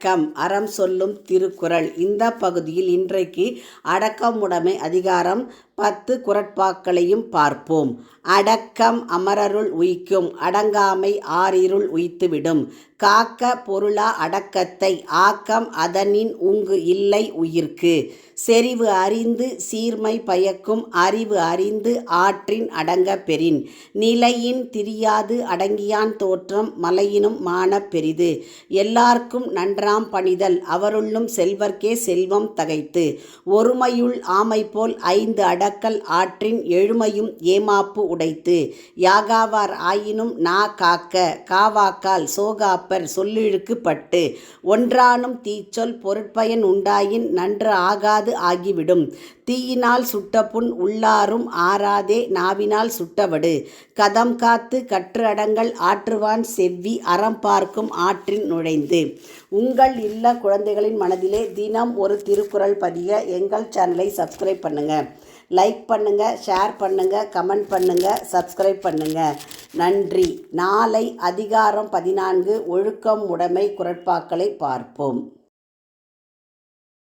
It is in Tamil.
வணக்கம். அறம் சொல்லும் திருக்குறள். இந்த பகுதியில் இன்றைக்கு அடக்கமுடைமை அதிகாரம் 10 குறட்பாக்களையும் பார்ப்போம். அடக்கம் அமரருள் உய்க்கும், அடங்காமை ஆறிருள் உய்த்துவிடும். காக்க பொருளா அடக்கத்தை, ஆக்கம் அதனின் உங்கு இல்லை உயிர்க்கு. செறிவு அறிந்து சீர்மை பயக்கும், அறிவு அறிந்து ஆற்றின் அடங்க பெறின். நிலையின் திரியாது அடங்கியான் தோற்றம், மலையினும் மானப் பெரிது. எல்லார்க்கும் நன்றாம் பணிதல், அவருள்ளும் செல்வர்க்கே செல்வம் தகைத்து. ஒருமையுள் ஆமைபோல் 5 அடக்கல் ஆற்றின், எழுமையும் ஏமாப்பு உடைத்து. யாகாவார் ஆயினும் நா காக்க, காவாக்கால் சோகாப்பர் சொல்லிழுக்கு பட்டு. ஒன்றானும் தீச்சொல் பொருட்பயன் உண்டாயின், நன்று ஆகாது ஆகிவிடும். தீயினால் சுட்டபுண் உள்ளாரும் ஆறாதே, நாவினால் சுட்டவடு. கதம் காத்து கற்று அடங்கல் ஆற்றுவான் செவ்வி, அறம் பார்க்கும் ஆற்றின் நுழைந்து. உங்கள் இல்ல குழந்தைகளின் மனதிலே தினம் ஒரு திருக்குறள் பதிய எங்கள் சேனலை சப்ஸ்கிரைப் பண்ணுங்க. லைக் பண்ணுங்க, ஷேர் பண்ணுங்க, கமெண்ட் பண்ணுங்க, சப்ஸ்கிரைப் பண்ணுங்க. நன்றி. நாளை அதிகாரம் 14 ஒழுக்கம் உடைமை குறட்பாக்களை பார்ப்போம்.